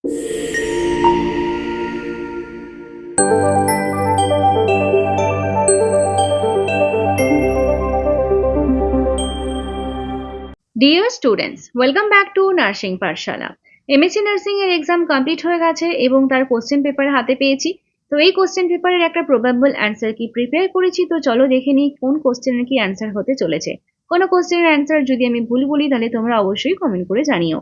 Dear students, welcome back to nursing Pathsala. MSc nursing এর exam complete হয়ে গেছে এবং তার কোশ্চেন পেপার হাতে পেয়েছি। তো এই কোশ্চেন পেপারের একটা প্রবাবল অ্যান্সার কি প্রিপেয়ার করেছি, তো চলো দেখে নিই কোন কোশ্চেনের কি অ্যান্সার হতে চলেছে। কোনো কোশ্চেনের অ্যান্সার যদি আমি ভুল বলি তাহলে তোমরা অবশ্যই কমেন্ট করে জানিও।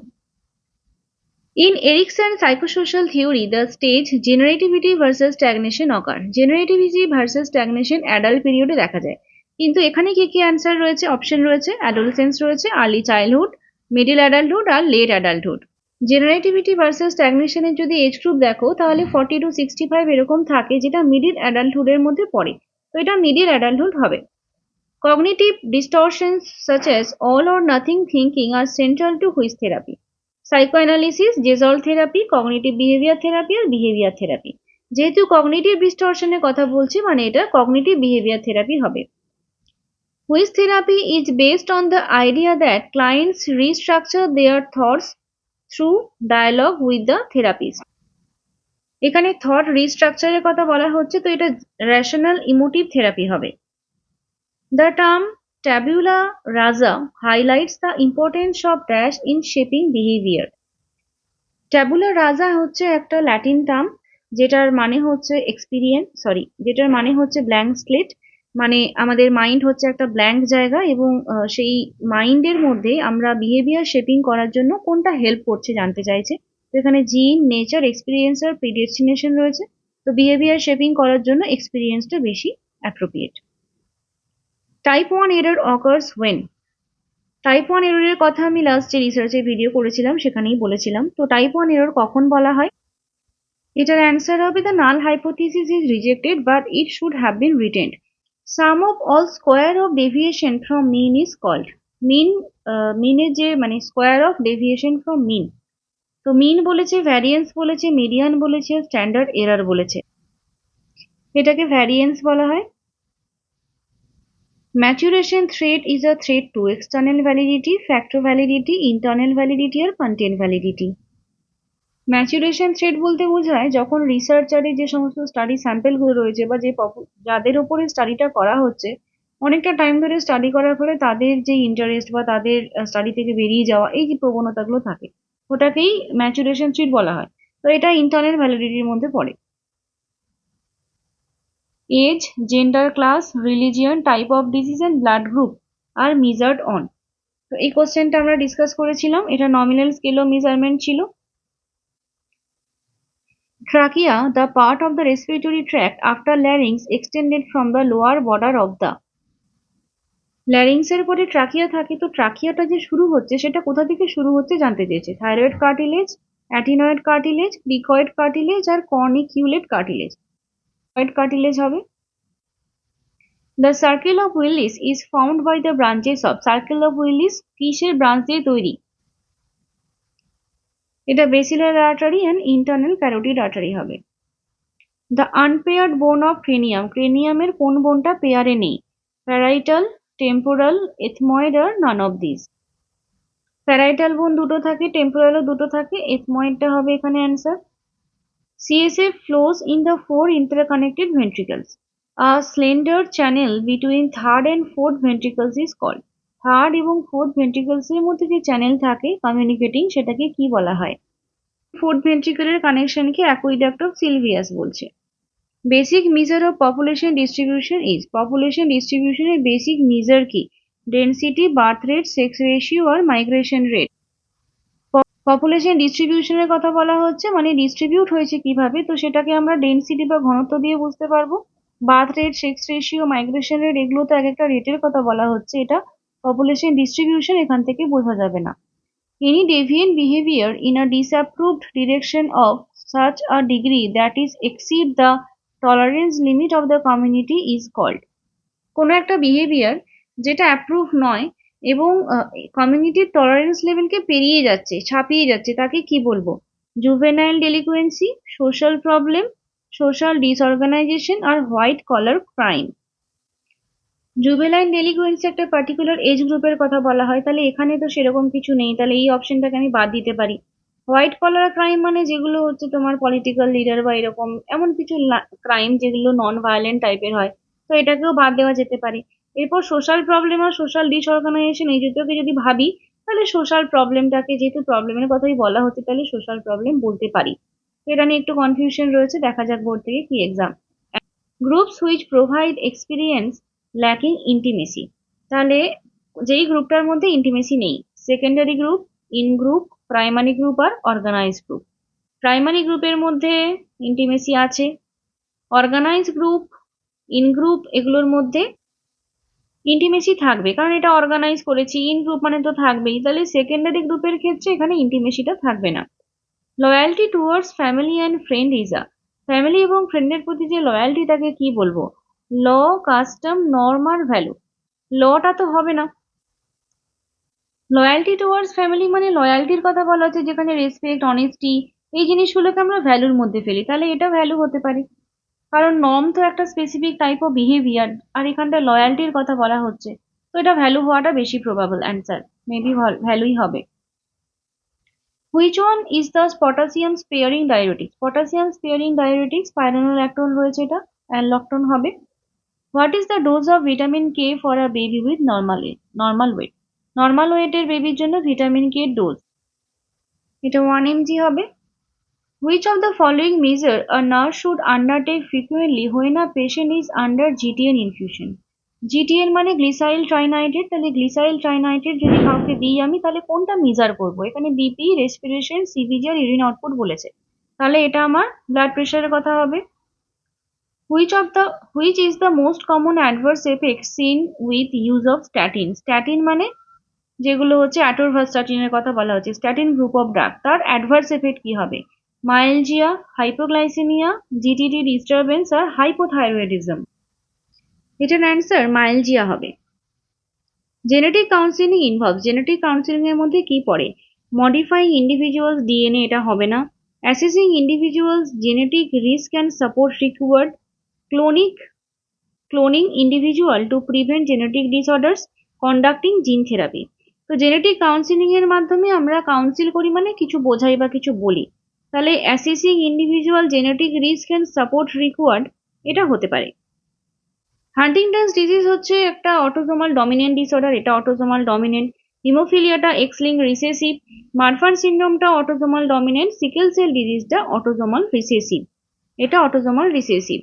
In Erikson psychosocial theory, the stage generativity versus stagnation occur. Generativity versus stagnation adult period দেখা যায়। কিন্তু এখানে কি কি অ্যান্সার রয়েছে, অপশন রয়েছে, অ্যাডোলেসেন্স রয়েছে, আর্লি চাইল্ডহুড, মিডল অ্যাডাল্টহুড আর লেট অ্যাডাল্টহুড। জেনারেটিভিটি ভার্সেস স্ট্যাগনেশনের যদি এজ গ্রুপ দেখো তাহলে 40 to 65 এরকম থাকে, যেটা মিডল অ্যাডাল্টহুডের মধ্যে পড়ে। তো এটা মিডল অ্যাডাল্টহুড হবে। Cognitive distortions such as all or nothing thinking are central to which therapy? Psychoanalysis, gestalt therapy, cognitive behaviour therapy আর বিহেভিয়ার থেরাপি। যেহেতু কগনিটিভ ডিস্টরশনের কথা বলছি মানে এটা কগনিটিভ বিহেভিয়ার থেরাপি হবে। Which therapy is based on the idea that clients restructure their thoughts through dialogue with the therapist. এখানে thought রিস্ট্রাকচারের কথা বলা হচ্ছে, তো এটা রেশনাল ইমোটিভ থেরাপি হবে। The term tabula rasa highlights the importance of dash in shaping behavior. Tabula rasa হচ্ছে একটা ল্যাটিন টার্ম, যেটার মানে হচ্ছে যেটার মানে হচ্ছে ব্ল্যাঙ্ক স্লেট। মানে আমাদের মাইন্ড হচ্ছে একটা ব্ল্যাঙ্ক জায়গা এবং সেই মাইন্ডের মধ্যে আমরা বিহেভিয়ার শেপিং করার জন্য কোনটা হেল্প করছে জানতে চাইছে। তো এখানে জিন, নেচার, এক্সপিরিয়েন্স আর প্রিডেস্টিনেশন রয়েছে। তো বিহেভিয়ার শেপিং করার জন্য এক্সপিরিয়েন্সটা বেশি appropriate. Type 1 error occurs when. Type 1 এররের কথা আমি লাস্ট যে রিসার্চের ভিডিও করেছিলাম সেখানেই বলেছিলাম। তো টাইপ 1 এরর কখন বলা হয়? এটার অ্যান্সার হবে the null hypothesis is rejected but it should have been retained. Sum of all square of deviation from mean is called. মিনের যে মানে square of deviation from mean. তো মিন বলেছে, ভ্যারিয়েন্স বলেছে, মিডিয়ান বলেছে, স্ট্যান্ডার্ড এরর বলেছে। এটাকে variance বলা হয়। Maturation threat is a threat to external validity, factor validity, internal validity R content validity. Maturation threat বলতে বোঝায় যখন রিসার্চারে যে সমস্ত স্টাডি স্যাম্পেলগুলো রয়েছে বা যাদের উপরে স্টাডিটা করা হচ্ছে, অনেকটা টাইম ধরে স্টাডি করার ফলে তাদের যে ইন্টারেস্ট বা তাদের স্টাডি থেকে বেরিয়ে যাওয়া এই যে প্রবণতাগুলো থাকে, ওটাকেই ম্যাচুরেশন থ্রেট বলা হয়। তো এটা ইন্টারনাল ভ্যালিডিটির মধ্যে পড়ে। Age, gender, class, religion, type of disease and blood group are measured on. তো এই কোশ্চেনটা আমরা ডিসকাস করেছিলাম, এটা নমিনাল স্কেল অফ মেজারমেন্ট ছিল। Trachea, the part of the respiratory tract after larynx extended from the lower border of the। ল্যারিংসের পরে trachea থাকে, তো ট্রাকিয়াটা যে শুরু হচ্ছে সেটা কোথা থেকে শুরু হচ্ছে জানতে চেয়েছে। Thyroid cartilage, arytenoid cartilage, cricoid cartilage আর কর্নিকিউলেট কার্টিলেজ। কার্টিলেজ হবে। The circle of Willis is formed by the branches of circle of Willis কিসের ব্রাঞ্চ দিয়ে তৈরি? এটা basilar artery and internal carotid artery হবে। The unpaired bone of cranium, ক্রেনিয়ামের কোন বোনটা পেয়ারে নেই? প্যারাইটাল, টেম্পোরাল, এথময়েড আর none of this. Parietal bone দুটো থাকে, টেম্পোরালও দুটো থাকে, এথময়েডটা হবে এখানে answer. CSF flows in the four interconnected ventricles. A slender channel between third and fourth ventricles is called. Third এবং ফোর্থ ভেন্ট্রিকলস এর মধ্যে যে চ্যানেল থাকে কমিউনিকেটিং, সেটাকে কি বলা হয়? ফোর্থ ভেন্ট্রিকলের কানেকশনকে অ্যাকুইডাক্ট অফ সিলভিয়াস বলছে। Basic measure of population distribution is. Population ডিস্ট্রিবিউশনের বেসিক মেজার কি? Density, birth rate, sex ratio আর মাইগ্রেশন রেট। পপুলেশন ডিস্ট্রিবিউশনের কথা বলা হচ্ছে মানে ডিস্ট্রিবিউট হয়েছে কিভাবে, তো সেটাকে আমরা ডেন্সিটি বা ঘনত্ব দিয়ে বুঝতে পারবো। Birth rate, sex ratio, migration rate, এগুলো তো এক একটা রেটের কথা বলা হচ্ছে, এটা পপুলেশন ডিস্ট্রিবিউশন এখান থেকে বোঝা যাবে না। Any deviant behavior in a disapproved direction of such a degree that is exceed the tolerance limit of the community is called. কোনো একটা বিহেভিয়ার যেটা অ্যাপ্রুভ নয় এবং কমিউনিটির টলারেন্স লেভেলকে পেরিয়ে যাচ্ছে, ছাপিয়ে যাচ্ছে, তাকে কি বলবো? জুভেনাইল ডেলিকুয়েন্সি, সোশ্যাল প্রবলেম, সোশ্যাল ডিসঅর্গানাইজেশন আর হোয়াইট কলার ক্রাইম। জুভেনাইল ডেলিকুয়েন্সি একটা পার্টিকুলার এজ গ্রুপের কথা বলা হয়, তাহলে এখানে তো সেরকম কিছু নেই, তাহলে এই অপশনটাকে আমি বাদ দিতে পারি। হোয়াইট কলার ক্রাইম মানে যেগুলো হচ্ছে তোমার পলিটিক্যাল লিডার বা এরকম এমন কিছু ক্রাইম যেগুলো নন ভায়োলেন্ট টাইপের হয়, তো এটাকেও বাদ দেওয়া যেতে পারে। এরপর সোশ্যাল প্রবলেম আর সোশ্যাল ডিসঅর্গানাইজেশন, এই দুটোকে যদি ভাবি তাহলে সোশ্যাল প্রবলেমটাকে, যেহেতু প্রবলেমের কথাই বলা হচ্ছে, তাহলে সোশ্যাল প্রবলেম বলতে পারি। তো এটা নিয়ে একটু কনফিউশন রয়েছে, দেখা যাক বোর্ড থেকে কি exam. Groups which provide experience lacking intimacy, তাহলে যেই গ্রুপটার মধ্যে ইন্টিমেসি নেই, secondary group, in group, primary group আর অর্গানাইজ গ্রুপ। প্রাইমারি গ্রুপের মধ্যে ইন্টিমেসি আছে, অর্গানাইজ গ্রুপ, ইন গ্রুপ এগুলোর মধ্যে ইন্টিমেসি থাকবে, কারণ এটা অর্গানাইজ করেছি, ইন গ্রুপ মানে তো থাকবেই, তাহলে সেকেন্ডারি গ্রুপের ক্ষেত্রে এখানে ইন্টিমেসিটা থাকবে না। Loyalty towards family and friend is a, family এবং ফ্রেন্ডের প্রতি যে লয়ালটি, তাকে কি বলবো? ল, কাস্টম, নর্ম আর ভ্যালু। লটা তো হবে না। লয়ালটি টুয়ার্ডস ফ্যামিলি মানে লয়ালটির কথা বলা হচ্ছে, যেখানে রেসপেক্ট, অনেস্টি এই জিনিসগুলোকে আমরা ভ্যালুর মধ্যে ফেলি, তাহলে এটা ভ্যালু হতে পারে। কারণ নর্ম তো একটা স্পেসিফিক টাইপ অফ বিহেভিয়ার, আর এখানটা লয়ালটির কথা বলা হচ্ছে, তো এটা ভ্যালু হওয়াটা বেশি প্রবাবল অ্যান্সার, মেবি ভ্যালুই হবে। Which one is the potassium sparing diuretics, potassium sparing diuretics spironolactone রয়েছে, এটা অ্যানলকটোন হবে। What is the dose of vitamin K for a baby with normal weight, normal ওয়েটের বেবির জন্য ভিটামিন কে ডোজ, এটা 1 mg হবে। Which of the following measure a nurse should undertake frequently when a patient is under GTN infusion? GTN মানে গ্লিসাইল ট্রাইনাইট্রেট, তাহলে গ্লিসাইল ট্রাইনাইট্রেট যদি কাউকে দিই আমি, তাহলে কোনটা মেজার করব? এখানে বিপি, রেসপিরেশন, সিবিজি আর ইউরিন আউটপুট বলেছে, তাহলে এটা আমার ব্লাড প্রেশারের কথা হবে। Which is the most common adverse effect seen with use of statin? Statin মানে যেগুলো হচ্ছে অ্যাটোরভাস্টাটিনের কথা বলা হচ্ছে, স্ট্যাটিন গ্রুপ অফ ড্রাগ, তার অ্যাডভার্স এফেক্ট কি হবে? মাইলজিয়া, হাইপোগ্লাইসেমিয়া, জিটিডি ডিস্টারবেন্স আর হাইপোথাইরয়েডিজম। এটার অ্যান্সার মাইলজিয়া হবে। Genetic counselling involve, genetic counselling এর মধ্যে কি পড়ে? মডিফাইং ইন্ডিভিজুয়ালস ডিএনএ, এটা হবে না। Assessing individuals genetic risk and support required, cloning individual to prevent genetic disorders, conducting gene therapy. তো জেনেটিক কাউন্সিলিং এর মাধ্যমে আমরা কাউন্সিল করি মানে কিছু বোঝাই বা কিছু বলি, তাহলে assessing individual genetic risk and support required এটা হতে পারে। হান্টিংটনস ডিজিজ হচ্ছে একটা অটোসোমাল ডমিনেন্ট ডিসঅর্ডার, এটা অটোসোমাল ডমিনেন্ট। হিমোফিলিয়াটা এক্স লিঙ্ক রিসেসিভ, মারফান সিনড্রোমটা অটোসোমাল ডমিনেন্ট, সিকেল সেল ডিজিজটা অটোসোমাল রিসেসিভ, এটা autosomal recessive.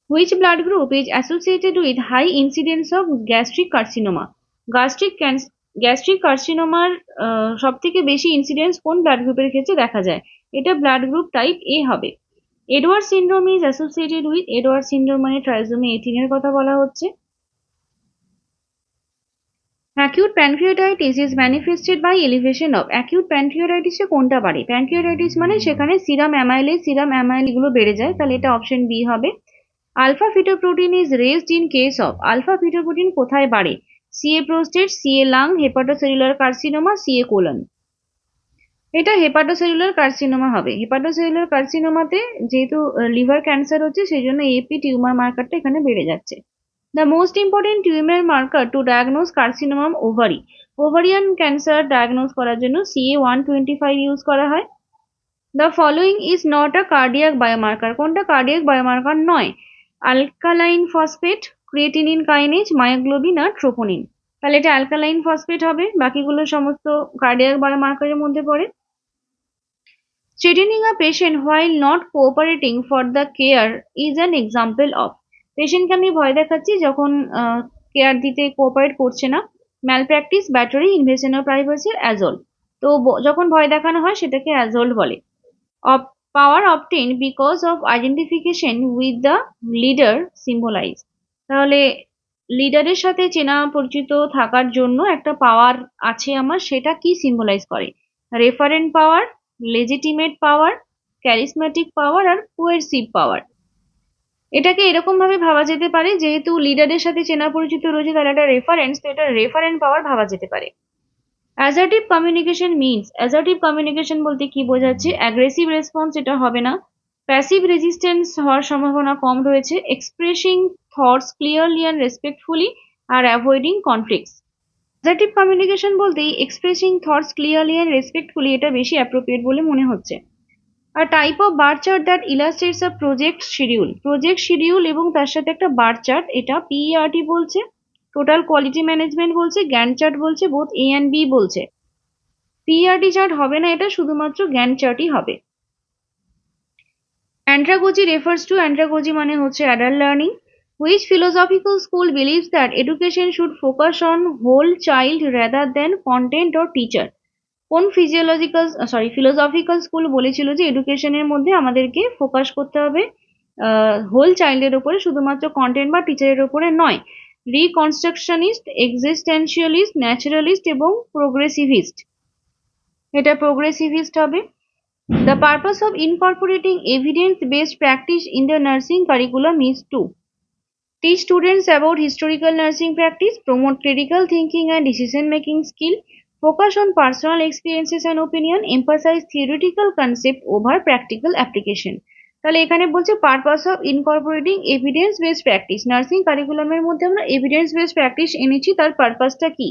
Which blood group is associated with high incidence of gastric carcinoma? Gastric কার্সিনোমার সব থেকে বেশি ইনসিডেন্স কোন ব্লাড গ্রুপের ক্ষেত্রে দেখা যায়? এটা ব্লাড গ্রুপ টাইপ এ হবে। Edward syndrome is associated with, Edward syndrome মানে ট্রাইজোমি 18 এর কথা বলা হচ্ছে। Acute pancreatitis is manifested by elevation of, acute প্যানক্রিয়াটাইটিসে কোনটা বাড়ে? প্যানক্রিয়াটাইটিস মানে সেখানে সিরাম অ্যামাইলেজ এগুলো বেড়ে যায়, তাহলে এটা অপশন বি হবে। Alpha fetoprotein is raised in case of, alpha fetoprotein কোথায় বাড়ে? CA prostate, CA lung, hepatocellular carcinoma, CA colon, এটা হেপাটোসেলুলার কার্সিনোমা হবে। হেপাটোসেলুলার কার্সিনোমাতে যেহেতু লিভার ক্যান্সার হচ্ছে, সেই জন্য এপি টিউমার মার্কারটা এখানে বেড়ে যাচ্ছে। The most important tumour marker to diagnose carcinoma ovary, ovarian cancer diagnose করার জন্য সিএ 125 ইউজ করা হয়। The following is not a cardiac biomarker, কোনটা কার্ডিয়াক বায়োমার্কার নয়? Alkaline phosphate, creatinine kinase, myoglobin আর ট্রোপোনিন, তাহলে এটা অ্যালকালাইন ফসফেট হবে, বাকিগুলো সমস্ত কার্ডিয়াক বায়োমার্কারের মধ্যে পড়ে। Treating a patient while not cooperating for the care is an example of, পেশেন্টকে আমি ভয় দেখাচ্ছি যখন কেয়ার দিতে কোঅপারেট করছে না, malpractice, battery, invasion of privacy, assault, তো যখন ভয় দেখানো হয় সেটাকে অ্যাজল্ট বলে। Power obtain because of identification with the leader symbolize, তাহলে লিডারের সাথে চেনা পরিচিত থাকার জন্য একটা পাওয়ার আছে আমার, সেটা কি সিম্বলাইজ করে? রেফারেন্ট পাওয়ার, লেজিটিমেট পাওয়ার, ক্যারিসমেটিক পাওয়ার আর কোয়েরসিভ পাওয়ার। এটাকে এরকম ভাবে ভাবা যেতে পারে, যেহেতু লিডারের সাথে চেনা পরিচিত রয়েছে তাহলে এটা রেফারেন্স, তো এটা রেফারেন্ট পাওয়ার ভাবা যেতে পারে। Assertive communication means, assertive communication বলতে কি বোঝাচ্ছে? অ্যাগ্রেসিভ রেসপন্স, এটা হবে না। প্যাসিভ রেজিস্ট্যান্স হওয়ার সম্ভাবনা কম রয়েছে। Expressing thoughts clearly and respectfully আর অ্যাভয়েডিং কনফ্লিক্টস। অ্যাসার্টিভ কমিউনিকেশন বলতেই expressing thoughts clearly and respectfully, এটা বেশি অ্যাপ্রোপ্রিয়েট বলে মনে হচ্ছে। আর type of bar chart that illustrates a project schedule এবং তার সাথে একটা বার চার্ট, এটা পিইআরটি বলছে, টোটাল কোয়ালিটি ম্যানেজমেন্ট বলছে, গ্যান্ট চার্ট বলছে, বোথ এ অ্যান্ড বি বলছে। পিইআরটি চার্ট হবে না, এটা শুধুমাত্র গ্যান্ট চার্টই হবে। অ্যান্ড্রাগোজি রেফার্স টু, অ্যান্ড্রাগোজি মানে হচ্ছে adult learning. Which philosophical school believes that education should focus on whole child rather than content or teacher? কোন ফিলোসফিক্যাল স্কুল বলেছিল যে এডুকেশনের মধ্যে আমাদেরকে ফোকাস করতে হবে হোল চাইল্ডের উপরে, শুধুমাত্র কন্টেন্ট বা টিচারের উপরে নয়? রিকনস্ট্রাকশনিস্ট, এক্সিস্টেন্সিয়ালিস্ট, ন্যাচারালিস্ট এবং প্রোগ্রেসিভিস্ট। এটা প্রোগ্রেসিভিস্ট হবে। The purpose of incorporating evidence-based practice in the nursing curriculum is to teach students about historical nursing practice, promote critical thinking and decision-making skill, focus on personal experiences and opinion, emphasize theoretical concept over practical application. তাহলে এখানে বলছে purpose of incorporating evidence based practice, nursing কারিকুলামের মধ্যে আমরা evidence based practice এনেছি, তার পারপাসটা কি?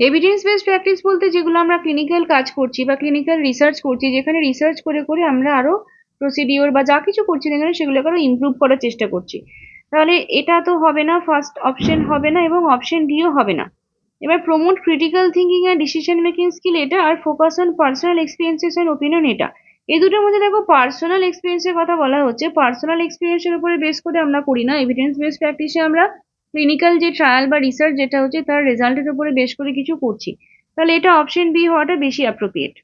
Evidence based practice বলতে যেগুলো আমরা ক্লিনিক্যাল কাজ করছি বা ক্লিনিক্যাল রিসার্চ করছি, যেখানে রিসার্চ করে করে আমরা আরো প্রসিডিওর বা যা কিছু করছি এখানে সেগুলোকে আরো ইমপ্রুভ করার চেষ্টা করছি, তাহলে এটা তো হবে না, ফার্স্ট অপশন হবে না এবং অপশন ডিও হবে না। এবার promote critical thinking and decision making skill, এটা, আর focus on personal experiences and opinion, এটা। এই দুটোর মধ্যে দেখো পার্সোনাল এক্সপিরিয়েন্সের কথা বলা হচ্ছে, পার্সোনাল এক্সপিরিয়েন্সের উপরে বেস করে আমরা করি না, এভিডেন্স বেসড প্র্যাকটিসে আমরা ক্লিনিক্যাল যে ট্রায়াল বা রিসার্চ যেটা হচ্ছে তার রেজাল্টের উপরে বেস করে কিছু করছি, তাহলে এটা অপশন বি হওয়াটা বেশি appropriate.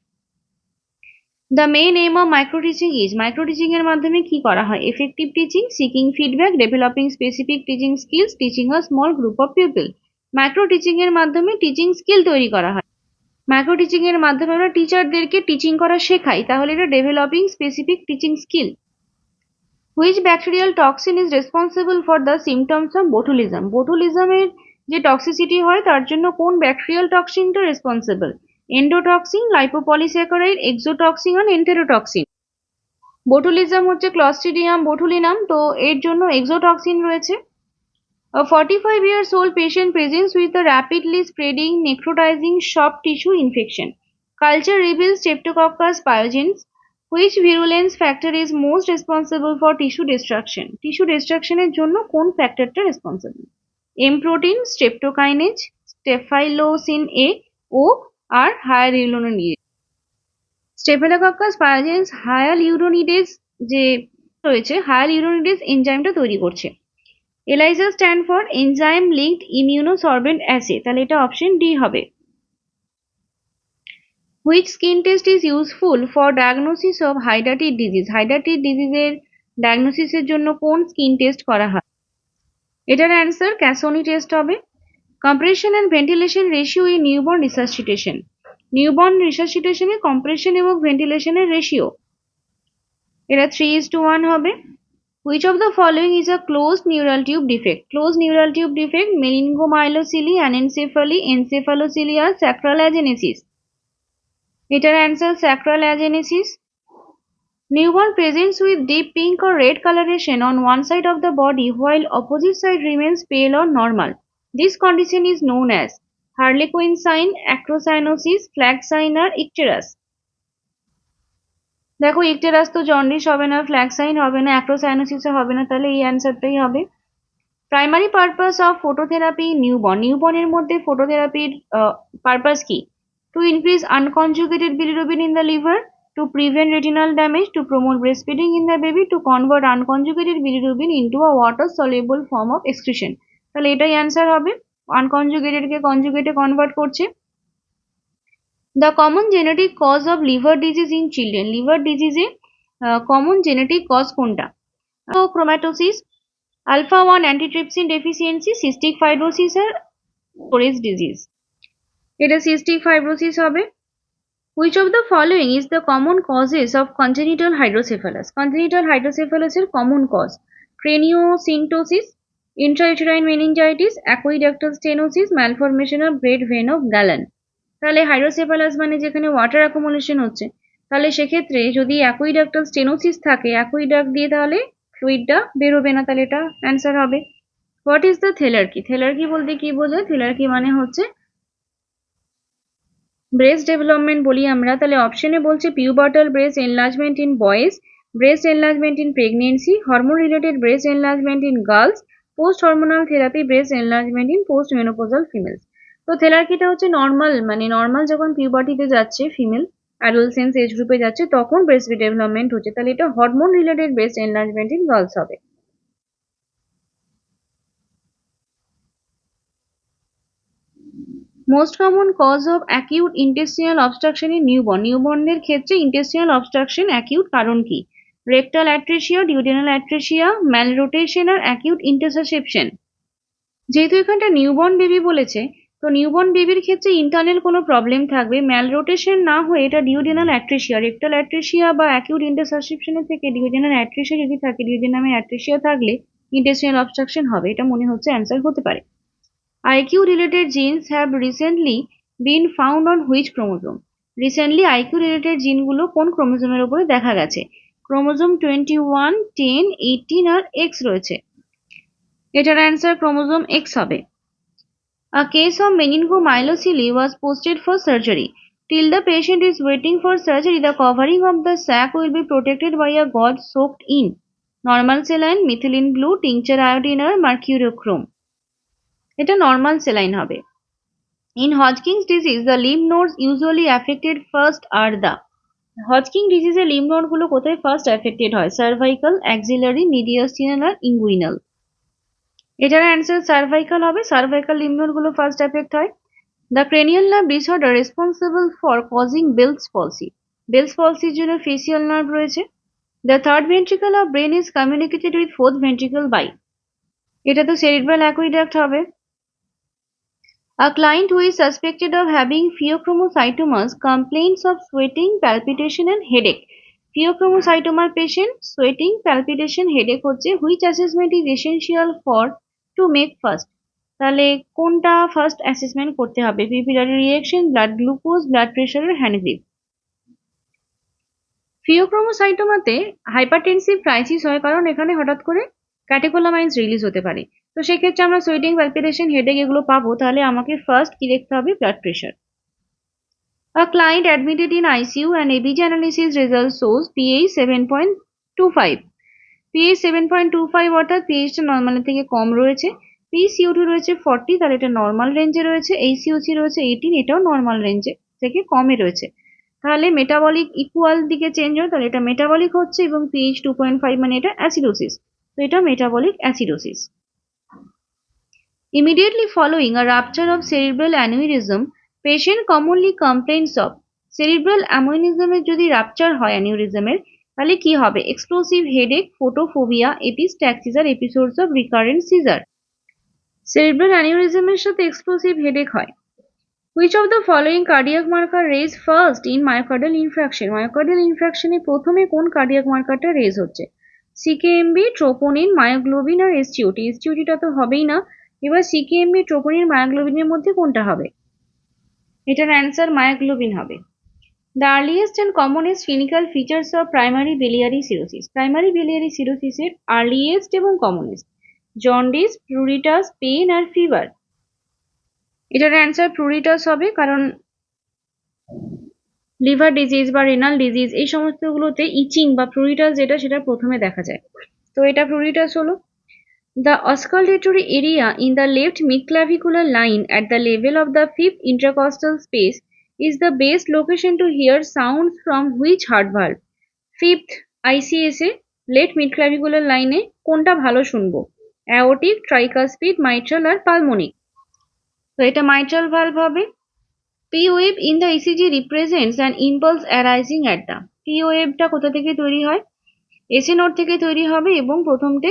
The main aim of micro teaching is, micro teaching এর মাধ্যমে কি করা হয়? Effective teaching, seeking feedback, developing specific teaching skills, teaching a small group of people. Micro teaching এর মাধ্যমে টিচিং স্কিল তৈরি করা হয়, মাইক্রো টিচিং এর মাধ্যমে আমরা টিচারদেরকে টিচিং করা শেখাই, তাহলে এটা developing specific teaching skill. Which bacterial toxin is responsible for the symptoms of botulism, বোটুলিজমের যে টক্সিসিটি হয় তার জন্য কোন ব্যাকটেরিয়াল টক্সিনটা রেসপন্সিবল? এন্ডোটক্সিন, লাইপোপলিস্যাকারাইড, এক্সোটক্সিন আর এন্টেরোটক্সিন। বোটুলিজম হচ্ছে ক্লস্ট্রিডিয়াম বোটুলিনাম, তো এর জন্য এক্সোটক্সিন রয়েছে। A 45-year-old patient presents with a rapidly spreading necrotizing soft tissue infection. Culture reveals Streptococcus pyogenes. Which virulence factor is most responsible for tissue destruction? Tissue destruction এর জন্য কোন ফ্যাক্টরটা responsible? M protein, streptokinase, staphylosin A ও আর hyaluronidase। Staphylococcus pyogenes hyaluronidase যে রয়েছে, hyaluronidase এনজাইমটা তৈরি করছে। ELISA stand for enzyme linked immunosorbent assay, তাহলে এটা অপশন ডি হবে। Which skin test is useful for diagnosis of hydatid disease? hydatid disease এর ডায়াগনোসিসের জন্য কোন স্কিন টেস্ট করা হয়? এটার অ্যান্সার ক্যাসোনি টেস্ট হবে। Compression and ventilation ratio in newborn resuscitation, newborn রিসাসিটেশনে কম্প্রেশন এবং ভেন্টিলেশনের রেশিও, এটা 3:1 হবে। Which of the following is a closed neural tube defect? Closed neural tube defect: meningomyelocele, anencephaly, encephalocele or sacral agenesis. এটার answer sacral agenesis. Newborn presents with deep pink or red coloration on one side of the body while opposite side remains pale or normal. This condition is known as Harlequin sign, acrocyanosis, flag sign or icterus. দেখো ইকটেরাস তো jaundice হবে না, flag sign হবে না, অ্যাক্রোসাইনোসিসও হবে না, তাহলে এই অ্যান্সারটাই হবে। Primary purpose of phototherapy newborn, নিউবর্নের মধ্যে ফটোথেরাপির পারপাস কি? To increase unconjugated bilirubin in the liver, to prevent retinal damage, to promote breast feeding in the baby, to convert unconjugated bilirubin into a water soluble form of excretion. তাহলে এটাই answer হবে, আনকনজুগেটেডকে কনজুগেটে convert করছে। The common genetic cause of liver disease in children, liver disease common genetic cause কোনটা? Chromatosis, alpha 1 antitrypsin deficiency, cystic fibrosis আর Tourette disease। এটা cystic fibrosis হবে। Which of the following is the common causes of congenital hydrocephalus? Congenital hydrocephalus এর common cause: craniosynostosis, intrauterine meningitis, aqueductal stenosis, malformation of great vein of Galen। তাহলে hydrocephalus মানে যেখানে water accumulation হচ্ছে, তাহলে সেক্ষেত্রে যদি অ্যাকুইডাক্টাল stenosis থাকে, অ্যাকুইডাক্ট দিয়ে তাহলে ফ্লুইডটা বেরোবে না, তাহলে এটা অ্যান্সার হবে। What is the thelarche? Thelarche বলতে কি বোঝায়? থেলার্কি মানে হচ্ছে ব্রেস্ট ডেভেলপমেন্ট বলি আমরা। তাহলে অপশনে বলছে pubertal breast enlargement in boys, breast enlargement in pregnancy, hormone related breast enlargement in girls, post hormonal therapy breast enlargement in post menopausal females. তো থেলার্কিটা হচ্ছে নর্মাল, মানে নর্মাল যখন পিউবার্টিতে যাচ্ছে ফিমেল, অ্যাডোলসেন্স এজ গ্রুপে যাচ্ছে, তখন ব্রেস্ট ডেভেলপমেন্ট হচ্ছে। তাহলে এটা hormone related breast enlargement in girls হবে। Most common cause of acute intestinal obstruction in newborn. নিউবর্নদের ক্ষেত্রে ইন্টেস্টিনাল অবস্ট্রাকশন অ্যাকিউট কারণ কি? Rectal atresia, duodenal atresia, malrotation আর অ্যাকিউট ইন্টারসেপশন। যেহেতু এখানটা নিউবর্ন বেবি বলেছে, তো নিউবর্ন বেবির ক্ষেত্রে ইন্টারনাল কোনো প্রবলেম থাকবে, ম্যালরোটেশন না হয়ে এটা ডিউডেনাল অ্যাট্রেসিয়া, রেকটাল অ্যাট্রেসিয়া বা অ্যাকিউট ইন্টারসেপশনের থেকে ডিউডেনাল অ্যাট্রেসিয়া যদি থাকে, ডিউডেনামে অ্যাট্রেসিয়া থাকলে ইন্টেস্টিনাল অবস্ট্রাকশন হবে। এটা মনে হচ্ছে অ্যান্সার হতে পারে। IQ related genes have recently been found on which chromosome? Recently IQ related জিনগুলো কোন ক্রোমোজোমের উপরে দেখা গেছে? ক্রোমোজোম 21, 10, 18 আর X রয়েছে। এটার অ্যান্সার ক্রোমোজোম X হবে। A case of meningomyelocele was posted for surgery. Till the patient is waiting for surgery, the covering of the sac will be protected by a gauze soaked in normal saline, methylene blue, tincture iodine or mercurochrome. এটা normal saline হবে। In Hodgkin's disease, the lymph nodes usually affected first are the Hodgkin ডিজিজের lymph node গুলো কোথায় first affected হয়? Cervical, axillary, mediastinal আর inguinal. এটার answer cervical হবে। Cervical lymph node গুলো ফার্স্ট অ্যাফেক্ট হয়। The cranial nerve disorder responsible for causing Bell's palsy. Bell's পলসির জন্য ফেসিয়াল নার্ভ রয়েছে। The third ventricle of brain is communicated with fourth ventricle by. এটা তো cerebral aqueduct হবে। A client who is suspected of having pheochromocytomas complains of sweating, palpitation and headache. Pheochromocytoma patient, sweating, palpitation, headache হচ্ছে which assessment is essential for to make first? তাহলে কোনটা first assessment করতে হবে? Pupillary reaction, blood glucose, blood pressure আর hand grip. ফিওক্রোমোসাইটোমাতে hypertensive crisis হয় কারণ এখানে হঠাৎ করে ক্যাটেকোলামাইন্স রিলিজ হতে পারে। তো সেক্ষেত্রে আমরা সোয়েটিং, প্যালপিটেশন, হেডেক এগুলো পাবো। তাহলে আমাকে ফার্স্ট কি দেখতে হবে? Blood pressure. A client admitted in ICU and ABG analysis result shows pH 7.25. pH 7.25 অর্থাৎ pH টা নর্মালের থেকে কম রয়েছে। PCO2 রয়েছে 40, তাহলে এটা নর্মাল রেঞ্জে রয়েছে। HCOC রয়েছে 18, এটাও নর্মাল রেঞ্জে থেকে কমে রয়েছে। তাহলে মেটাবলিক ইকুয়াল দিকে চেঞ্জ হয়, তাহলে এটা মেটাবলিক হচ্ছে এবং pH 2.5 মানে এটা অ্যাসিডোসিস, তো এটা metabolic acidosis. Immediately following a rupture of cerebral aneurysm, patient commonly complains of cerebral aneurysm এর যদি রাপচার হয় অ্যানিউরিজমের, তাহলে কি হবে? এক্সপ্লোসিভ হেডেক, ফোটোফোবিয়া, এপিস্ট্যাক্সিস আর episodes of recurrent seizure. Cerebral অ্যানিউরিজমের সাথে এক্সপ্লোসিভ হেডেক হয়। Which of the following cardiac marker raise first in myocardial infarction? Myocardial infarction এ প্রথমে কোন কার্ডিয়াক মার্কারটা রেজ হচ্ছে? সিকেএমবি, ট্রোপোনিন, মায়োগ্লোবিন আর এসটিওটি। এসটিওটিটা তো হবেই না। এবার সিকেএমবি, ট্রোপোনিন, মায়োগ্লোবিনের মধ্যে কোনটা হবে? এটার অ্যান্সার মায়োগ্লোবিন হবে। The earliest and commonest clinical features of primary biliary cirrhosis. Primary biliary cirrhosis এর earliest এবং commonest জন্ডিস, প্রুরিটাস, পেইন আর ফিভার। এটার অ্যান্সার প্রুরিটাস হবে, কারণ লিভার ডিজিজ বা রেনাল ডিজিজ এই সমস্তগুলোতে ইচিং বা প্রুরিটাস যেটা সেটা প্রথমে দেখা যায়, তো এটা প্রুরিটাস হলো। The auscultatory area in the left midclavicular line at the level of the fifth intercostal space is the best location to hear sounds from which heart valve? Fifth ICS A left মিডক্লাভিকুলার লাইনে কোনটা ভালো শুনবো? Aortic, tricuspid, mitral আর পালমোনিক। তো এটা mitral valve হবে। P wave in the ECG represents an impulse arising at the. P ওয়েভটা কোথা থেকে তৈরি হয়? এসএ নোড থেকে তৈরি হবে এবং প্রথমতে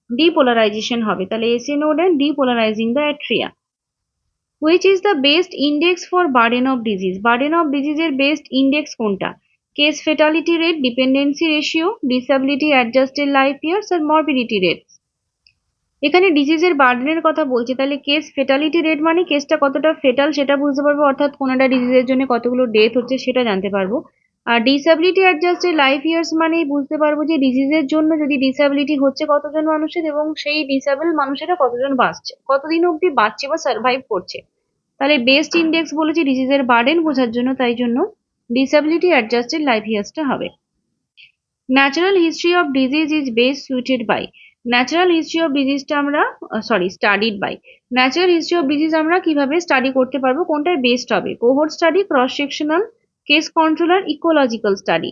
ডিপোলারাইজেশন হবে, তাহলে SA node and depolarising the atria. Which is the best index for burden of disease? Burden of disease এর বেস্ট ইন্ডেক্স কোনটা? Case fatality rate, dependency ratio, disability adjusted life years আর morbidity rate. এখানে ডিজিজের বার্ডেনের কথা বলছে, তাহলে case fatality rate মানে কেসটা কতটা ফেটাল সেটা বুঝতে পারবো, অর্থাৎ কোন একটা ডিজিজের জন্য কতগুলো ডেথ হচ্ছে সেটা জানতে পারবো। আর ডিসএবিলিটি অ্যাডজাস্টেড লাইফ ইয়ার্স মানেই বুঝতে পারবো যে ডিজিজের জন্য যদি ডিসএবিলিটি হচ্ছে কতজন মানুষের এবং সেই ডিসেবল মানুষেরা কতজন বাঁচছে, কতদিন অবধি বাঁচছে বা সার্ভাইভ করছে। তাহলে বেস্ট ইন্ডেক্স বলেছি ডিজিজের বার্ডেন বোঝার জন্য, তাই জন্য ডিসএবিলিটি অ্যাডজাস্টেড লাইফ ইয়ার্সটা হবে। Natural history of disease is best suited by. Natural history of ডিজিজটা আমরা studied by. Natural history of disease আমরা কিভাবে স্টাডি করতে পারবো, কোনটায় বেস্ট হবে? Cohort study, cross sectional, case control আর ইকোলজিক্যাল স্টাডি।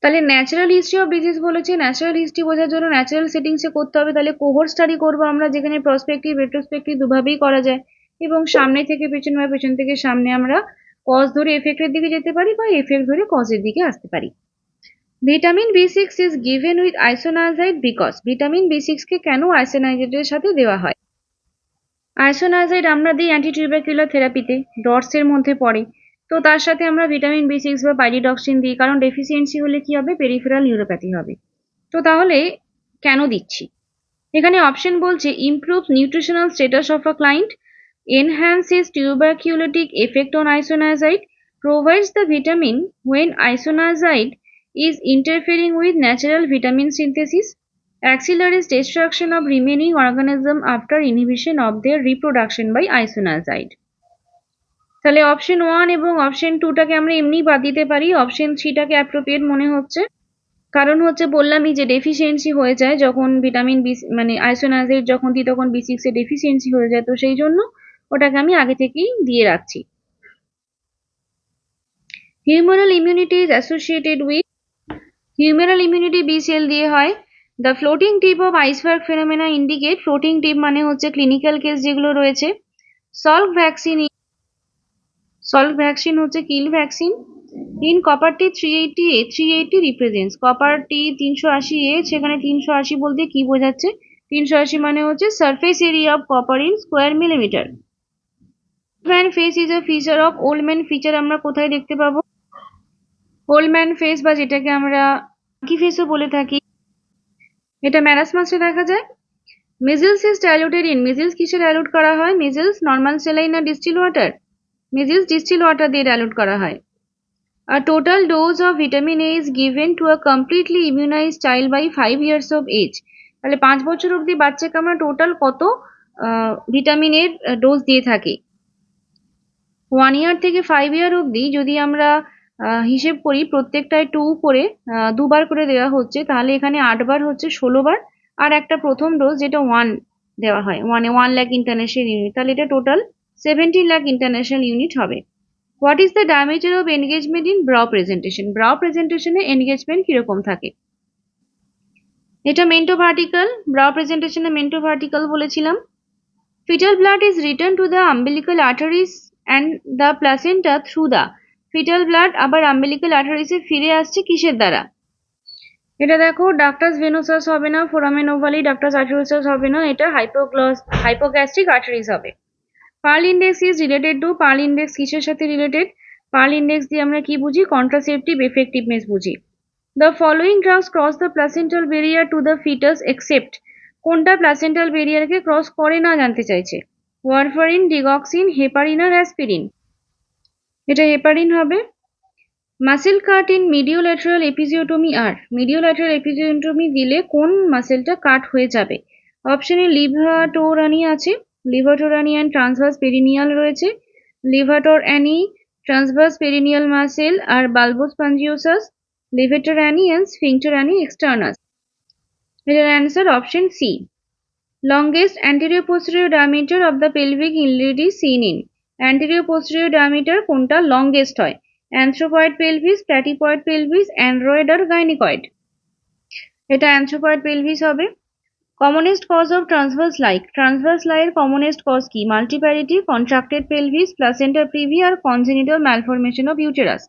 তাহলে ন্যাচারাল হিস্ট্রি অফ ডিজিজ বলেছে, ন্যাচারাল হিস্ট্রি বোঝার জন্য ন্যাচারাল সেটিংসে করতে হবে। তাহলে কোহোর্ট স্টাডি করবো আমরা, যেখানে প্রসপেক্টিভ রেট্রোস্পেক্টিভ দুভাবেই করা যায় এবং সামনে থেকে পেছন বা পেছন থেকে সামনে আমরা কজ ধরে এফেক্টের দিকে যেতে পারি বা এফেক্ট ধরে কজের দিকে আসতে পারি। Vitamin B6 is given with isoniazid because. Vitamin B6 কে কেন আইসোনাইজাইডের সাথে দেওয়া হয়? আইসোনাইজাইড আমরা দিই অ্যান্টিটিউবারকুলার থেরাপিতে, ডটস এর মধ্যে পড়ে। তো তার সাথে আমরা ভিটামিন B6 বা পাইরিডক্সিন দিই, কারণ ডেফিসিয়েন্সি হলে কি হবে? পেরিফেরাল নিউরোপ্যাথি হবে। তো তাহলে কেন দিচ্ছি? এখানে অপশন বলছে improve nutritional status of a client, enhances tuberculotic effect on isoniazid, provides the vitamin when isoniazid is interfering with natural vitamin synthesis, accelerates destruction of remaining organism after inhibition of their reproduction by isoniazid. তাহলে option 1 এবং option 2টাকে আমরা এমনি বাদ দিতে পারি, option 3টাকে appropriate মনে হচ্ছে। কারণ হচ্ছে বললামই যে ডেফিসিয়েন্সি হয়ে যায় যখন ভিটামিন বি আইসোনাইজাইড যখন দিই তখন B6 এর ডেফিসিয়েন্সি হয়ে যায়, তো সেই জন্য ওটাকে আমি আগে থেকেই দিয়ে রাখছি। Humoral immunity is associated with. Humoral immunity B cell দিয়ে হয়। The floating tip of iceberg phenomena indicate. Floating tip মানে হচ্ছে ক্লিনিক্যাল কেস যেগুলো রয়েছে। সল্ভ ভ্যাকসিন হচ্ছে kill vaccine. In copper T 380A, 380 represents copper T 380A, সেখানে 380 বলতে কি বোঝাচ্ছে? 380 মানে হচ্ছে surface area of copper in square millimetre. Old face is a feature of. Old man feature আমরা কোথায় দেখতে পাবো? ওল্ড ম্যান ফেস বা যেটাকে আমরা কি ফেসও বলে থাকি, এটা ম্যারাসমাসে দেখা যায়। Measles is diluted in. Measles কিসে ডাইলুট করা হয়? মিজলস নর্মাল স্যালাইন না distil water? Measles distil water দিয়ে ডাইলুট করা হয়। A total dose of vitamin A is given to a completely immunized child by 5 years of age. তাহলে 5 বছর অবধি বাচ্চাকে আমরা টোটাল কত ভিটামিন এর ডোজ দিয়ে থাকি? 1 ইয়ার থেকে 5 ইয়ার অবধি যদি আমরা হিসেব করি প্রত্যেকটায় 2 করে 2বার করে দেওয়া হচ্ছে, তাহলে এখানে 8 বার হচ্ছে 16 বার, আর একটা প্রথম ডোজ যেটা 1 দেওয়া হয়, 1 লাখ ইন্টারন্যাশনাল ইউনিট, তাহলে এটা টোটাল 17 লাখ ইন্টারন্যাশনাল ইউনিট হবে। What is the diameter of engagement in brow presentation? Brow প্রেজেন্টেশনে এনগেজমেন্ট কিরকম থাকে? এটা মেন্টো ভার্টিক্যাল। ব্রাউ প্রেজেন্টেশনে মেন্টো ভার্টিক্যাল বলেছিলাম। Fetal blood is return to the umbilical arteries and the placenta through the. Fetal blood আবার umbilical আর্টারিসে ফিরে আসছে কিসের দ্বারা? এটা দেখো, ডাক্টাস ভেনোসাস হবে না, ফোরামেন ওভালি, ডাক্টাস আর্টেরিওসাস হবে না, এটা হাইপোগ্যাস্ট্রিক আর্টারিস হবে। Pearl index is related to. Pearl index কিসের সাথে রিলেটেড? পার্ল ইন্ডেক্স দিয়ে আমরা কি বুঝি? কন্ট্রাসেপটিভ এফেক্টিভনেস বুঝি। The following drugs cross the placental barrier to the fetus except. কোনটা প্লাসেন্টাল ব্যারিয়ারকে ক্রস করে না জানতে চাইছে? ওয়ারফারিন, ডিগক্সিন, হেপারিন আর অ্যাসপিরিন। এটা হেপারিন হবে। Muscle cut in mediolateral episiotomy are. Mediolateral episiotomy দিলে কোন মাসেলটা কাট হয়ে যাবে? অপশনে লিভাটোরানি আছে, লিভাটোরানি অ্যান্ড ট্রান্সভার্স পেরিনিয়াল রয়েছে। লিভাটোরানি, ট্রান্সভার্স পেরিনিয়াল মাসেল আর bulbospongiosus, levator ani and sphincter ani externus. এটার অ্যান্সার option C. Longest anterior posterior diameter of the pelvic inlet is seen in। anterior posterior diameter কোনটা লংগেস্ট হয়? Anthropoid pelvis, platypoid pelvis, android আর gynaecoid. এটা anthropoid pelvis হবে। Commonest cause of transverse lie. Transverse লাইয়ের commonest cause কি? মাল্টিপ্যারিটি, contracted pelvis, placenta previa আর congenital malformation of uterus.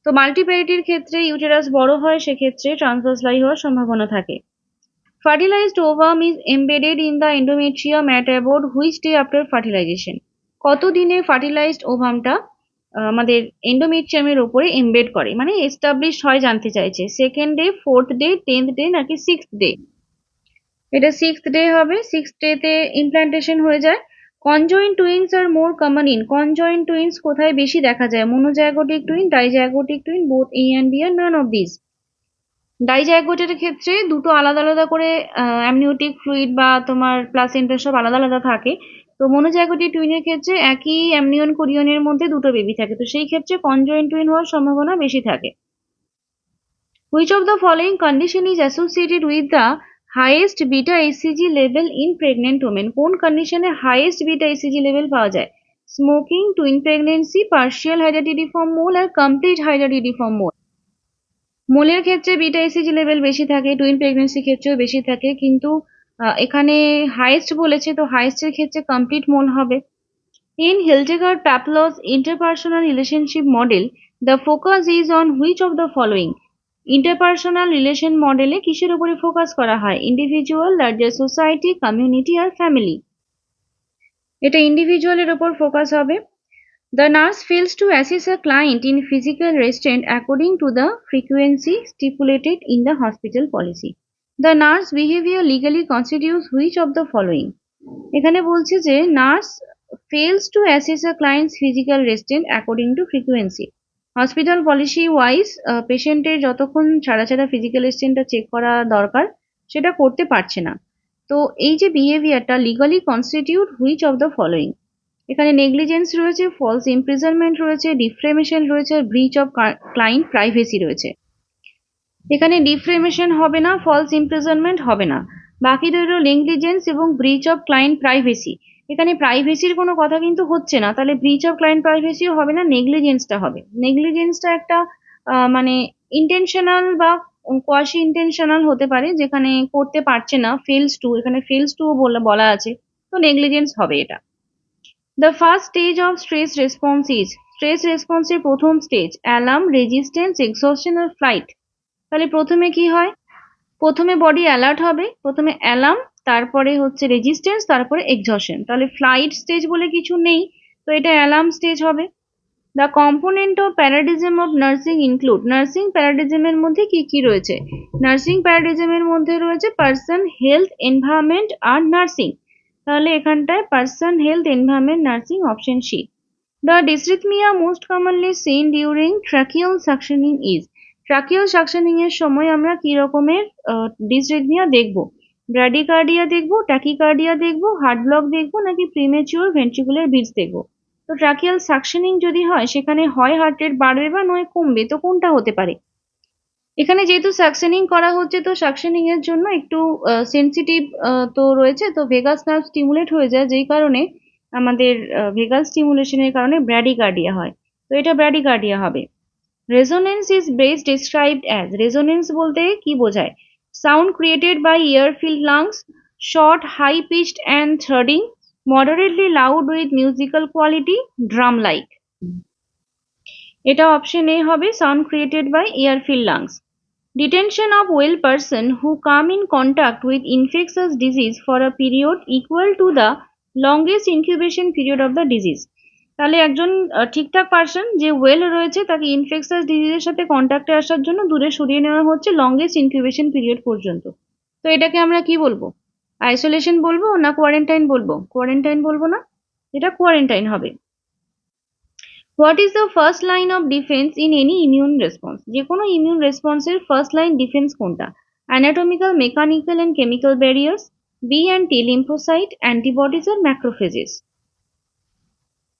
তো মাল্টিপ্যারিটির ক্ষেত্রে ইউটেরাস বড় হয়, সেক্ষেত্রে ট্রান্সভার্স লাই হওয়ার সম্ভাবনা থাকে। Fertilized ovum is embedded in the endometrium at about which day after fertilization? কত দিনে ফার্টিলাইজড ওভামটা আমাদের এন্ডোমেট্রিয়ামের উপরে এমবেড করে, মানে এস্টাবলিশ হয় জানতে চাইছে? 2nd day, 4th day, 10th day নাকি 6th ডে? এটা 6th ডে হবে। 6th ডেতে ইমপ্ল্যান্টেশন হয়ে যায়। Conjoined twins are more common in, conjoined twins কোথায় বেশি দেখা যায়? Monozygotic twin, dizygotic twin, both A and B আর নান অফ দিস। ডাইজাইগোটের ক্ষেত্রে দুটো আলাদা আলাদা করে অ্যামনিওটিক ফ্লুইড বা তোমার প্লাসেন্টা সব আলাদা আলাদা থাকে। তো মোনোজাইগোটিক টুইনের ক্ষেত্রে একই অ্যামনিয়ন কোরিয়নের মধ্যে দুটো বেবি থাকে, তো সেই ক্ষেত্রে কনজয়েন্ট টুইন হওয়ার সম্ভাবনা বেশি থাকে। Which of the following condition is associated with the highest beta HCG level in pregnant women? কোন কন্ডিশনে হাইয়েস্ট বিটা HCG লেভেল পাওয়া যায়? স্মোকিং, টুইন প্রেগনেন্সি, পার্শিয়াল হাইড্রাটিডিফর্ম মোল আর কমপ্লিট হাইড্রাটিডিফর্ম মোল। মোলের ক্ষেত্রে বিটা HCG লেভেল বেশি থাকে, টুইন প্রেগনেন্সি ক্ষেত্রেও বেশি থাকে, কিন্তু এখানে হাইয়েস্ট বলেছে, তো হাইয়েস্টের ক্ষেত্রে কমপ্লিট মোল হবে। In Hildegard-Papler's interpersonal relationship model, the focus is on which of the following? Interpersonal relation মডেলে কিসের উপরে ফোকাস করা হয়? ইন্ডিভিজুয়াল, লার্জার সোসাইটি, কমিউনিটি আর ফ্যামিলি। এটা ইন্ডিভিজুয়ালের উপর ফোকাস হবে। The nurse fails to assess a client in physical restraint according to the frequency stipulated in the hospital policy. The nurse behavior legally constitutes which of the following? এখানে বলছে যে nurse fails to assess a client's physical restraint according to frequency. Hospital policy wise পেশেন্টের যতক্ষণ ছাড়া ছাড়া physical রেস্ট্রেন্টটা check করা দরকার সেটা করতে পারছে না। তো এই যে বিহেভিয়ারটা legally constitute which of the following? এখানে নেগলিজেন্স রয়েছে, ফলস ইমপ্রিজনমেন্ট রয়েছে, ডিফ্রেমেশন রয়েছে, ব্রিচ অফ ক্লায়েন্ট প্রাইভেসি রয়েছে। এখানে ডিফ্রেমেশন হবে না, ফলস ইমপ্রিজনমেন্ট হবে না, বাকি রইল নেগলিজেন্স এবং ব্রিচ অফ ক্লায়েন্ট প্রাইভেসি। এখানে প্রাইভেসির কোনো কথা কিন্তু হচ্ছে না, তাহলে ব্রিচ অফ ক্লায়েন্ট প্রাইভেসিও হবে না, নেগলিজেন্সটা হবে। নেগলিজেন্সটা একটা মানে ইন্টেনশনাল বা কোয়াশি ইন্টেনশনাল হতে পারে, যেখানে করতে পারছে না, ফেলস টু, এখানে ফেলস টু বলা আছে, তো নেগলিজেন্স হবে এটা। The first stage of stress response is, stress রেসপন্সের প্রথম স্টেজ অ্যালার্ম, রেজিস্ট্যান্স, এক্সহশন আর ফ্লাইট। তাহলে প্রথমে কি হয়? প্রথমে বডি অ্যালার্ট হবে, প্রথমে অ্যালার্ম, তারপরে হচ্ছে রেজিস্ট্যান্স, তারপরে এক্সহশন। তাহলে ফ্লাইট স্টেজ বলে কিছু নেই, তো এটা অ্যালার্ম স্টেজ হবে। The component of paradigm of nursing include, nursing প্যারাডিজমের মধ্যে কি কি রয়েছে? নার্সিং প্যারাডিজমের মধ্যে রয়েছে পার্সন, হেলথ, এনভায়রনমেন্ট আর নার্সিং। তাহলে এখানটায় person, health, environment, nursing, option C. The dysrhythmia most commonly seen during tracheal suctioning is, tracheal suctioning এর সময় আমরা কি রকমের ডিসরিথমিয়া দেখব? ব্র্যাডিকার্ডিয়া দেখব, ট্যাকিকার্ডিয়া দেখব, হার্ট ব্লক দেখব, নাকি প্রিমেচিওর ভেন্ট্রিকুলার বিটস দেখব? তো ট্রাকিয়াল সাকশনিং যদি হয় সেখানে হয় হার্ট রেট বাড়বে বা নয় কমবে, তো কোনটা হতে পারে? এখানে যেহেতু সাকশনিং করা হচ্ছে, তো সাকশনিং এর জন্য একটু সেনসিটিভ তো রয়েছে, তো ভেগাস নার্ভ স্টিমুলেট হয়ে যায়, যেই কারণে আমাদের ভেগাস স্টিমুলেশনের কারণে ব্র্যাডিকার্ডিয়া হয়, তো এটা ব্র্যাডিকার্ডিয়া হবে। Resonance is best described as, resonance বলতে কি বোঝায়? Sound created by air filled lungs, short high pitched and থার্ডিং, moderately loud with musical quality, drum like. এটা অপশন এ হবে, sound created by air filled lungs. Detention of well person who come in contact with infectious disease for a period equal to the longest incubation period of the disease. তাহলে একজন ঠিকঠাক person যে well রয়েছে তাকে infectious ডিজিজের সাথে কন্ট্যাক্টে আসার জন্য দূরে সরিয়ে নেওয়া হচ্ছে লংগেস্ট ইনকিউবেশন পিরিয়ড পর্যন্ত। তো এটাকে আমরা কি বলবো? আইসোলেশন বলবো না কোয়ারেন্টাইন বলবো? কোয়ারেন্টাইন বলবো না, এটা কোয়ারেন্টাইন হবে। What is the first line of defence in any immune response, যে কোনো ইমিউন রেসপন্সের ফার্স্ট লাইন ডিফেন্স কোনটা? Anatomical, mechanical and chemical barriers, B and T lymphocyte, antibodies আর ম্যাক্রোফেজেস।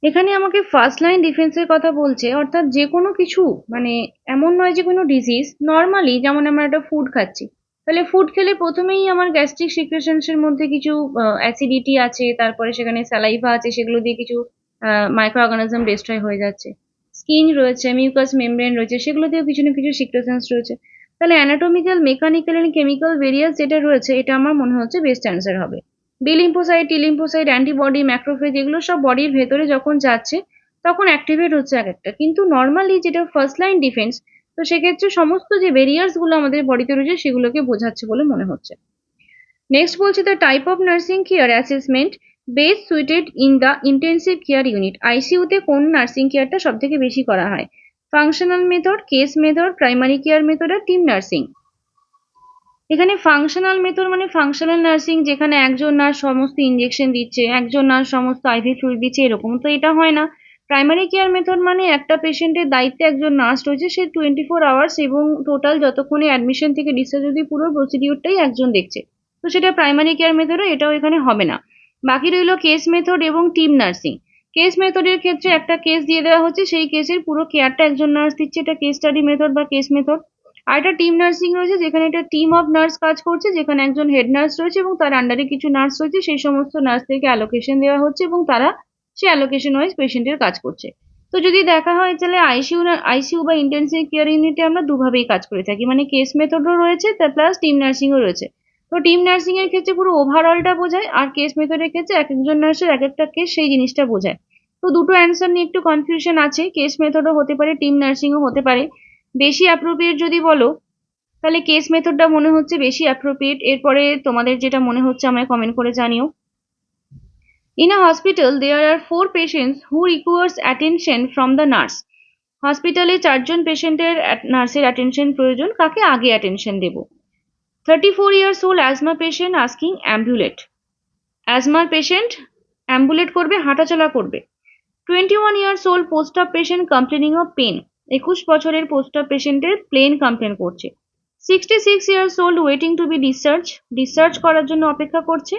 এখানে আমাকে ফার্স্ট লাইন ডিফেন্সের কথা বলছে, অর্থাৎ যে কোনো কিছু, মানে এমন নয় যে কোনো ডিজিজ, নর্মালি যেমন আমরা একটা ফুড খাচ্ছি, তাহলে ফুড খেলে প্রথমেই আমার গ্যাস্ট্রিক সিক্রেশনসের মধ্যে কিছু অ্যাসিডিটি আছে, তারপরে সেখানে স্যালাইভা আছে, সেগুলো দিয়ে কিছু মাইক্রো অর্গানিজম ডিস্ট্রয় হয়ে যাচ্ছে। স্কিন রয়েছে, মিউকাস মেমব্রেন রয়েছে, সেগুলো দিয়েও কিছু না কিছু সিক্রেশনস রয়েছে। তাহলে anatomical, mechanical and chemical various যেটা রয়েছে, এটা আমার মনে হচ্ছে বেস্ট অ্যান্সার হবে। B lymphocyte, T lymphocyte, antibody, macrophage, এগুলো সব বডির ভেতরে যখন যাচ্ছে তখন অ্যাক্টিভেট হচ্ছে এক একটা, কিন্তু নর্মালি যেটা ফার্স্ট লাইন ডিফেন্স, তো সেক্ষেত্রে সমস্ত যে ব্যারিয়ার্স গুলো আমাদের বডিতে রয়েছে সেগুলোকে বোঝাচ্ছে বলে মনে হচ্ছে। নেক্সট বলছে the type of nursing care assessment best suited in the intensive care unit, আইসিইউতে কোন নার্সিং কেয়ারটা সব থেকে বেশি করা হয়? Functional method, case method, primary care method আর টিম নার্সিং। এখানে ফাংশনাল মেথড মানে ফাংশনাল নার্সিং, যেখানে একজন নার্স সমস্ত ইনজেকশন দিচ্ছে, একজন নার্স সমস্ত আইভি ফ্লুইড দিচ্ছে, এরকম তো এটা হয় না। প্রাইমারি কেয়ার মেথড মানে একটা পেশেন্টের দায়িত্বে একজন নার্স রয়েছে, সে 24 আওয়ার্স এবং টোটাল যতক্ষণে অ্যাডমিশন থেকে ডিসচার্জ অবধি পুরো প্রসিডিউরটাই একজন দেখছে। তো সেটা প্রাইমারি কেয়ার মেথড, এটাও এখানে হবে না। বাকি রইল কেস মেথড এবং টিম নার্সিং। কেস মেথডের ক্ষেত্রে একটা কেস দিয়ে দেওয়া হচ্ছে, সেই কেসের পুরো কেয়ারটা একজন নার্স দিচ্ছে, এটা কেস স্টাডি মেথড বা কেস মেথড। আর একটা টিম নার্সিং রয়েছে, যেখানে একটা টিম অফ নার্স কাজ করছে, যেখানে একজন হেড নার্স রয়েছে এবং তার আন্ডারে কিছু নার্স রয়েছে, সেই সমস্ত নার্সদেরকে অ্যালোকেশন দেওয়া হচ্ছে এবং তারা সেই অ্যালোকেশন ওয়াইজ পেশেন্টের কাজ করছে। তো যদি দেখা হয় তাহলে আইসিইউ বা ইন্টেনসিভ কেয়ার ইউনিটে আমরা দুভাবেই কাজ করে থাকি, মানে কেস মেথডও রয়েছে তার প্লাস টিম নার্সিংও রয়েছে। তো টিম নার্সিং এর ক্ষেত্রে পুরো ওভারঅলটা বোঝায়, আর কেস মেথডের ক্ষেত্রে এক একজন নার্সের এক একটা কেস সেই জিনিসটা বোঝায়। তো দুটো অ্যান্সার নিয়ে একটু কনফিউশন আছে, কেস মেথডও হতে পারে, টিম নার্সিংও হতে পারে। বেশি অ্যাপ্রোপ্রিয়েট যদি বলো তাহলে কেস মেথডটা মনে হচ্ছে বেশি অ্যাপ্রোপ্রিয়েট। এরপরে তোমাদের যেটা মনে হচ্ছে আমায় কমেন্ট করে জানিও। In a hospital, there are 4 patients who requires attention from the nurse. হসপিটালে 4জন পেশেন্টের নার্সের অ্যাটেনশন প্রয়োজন, কাকে আগে অ্যাটেনশন দেব? 34 years old asthma patient asking ambulate. অ্যাজমার পেশেন্ট অ্যাম্বুলেট করবে, হাঁটাচলা করবে। 21 years old post op patient complaining of pain. 21 বছরের পোস্ট অপ পেশেন্টের প্লেন কমপ্লেন করছে। 66 years old waiting to be discharge করার জন্য অপেক্ষা করছে।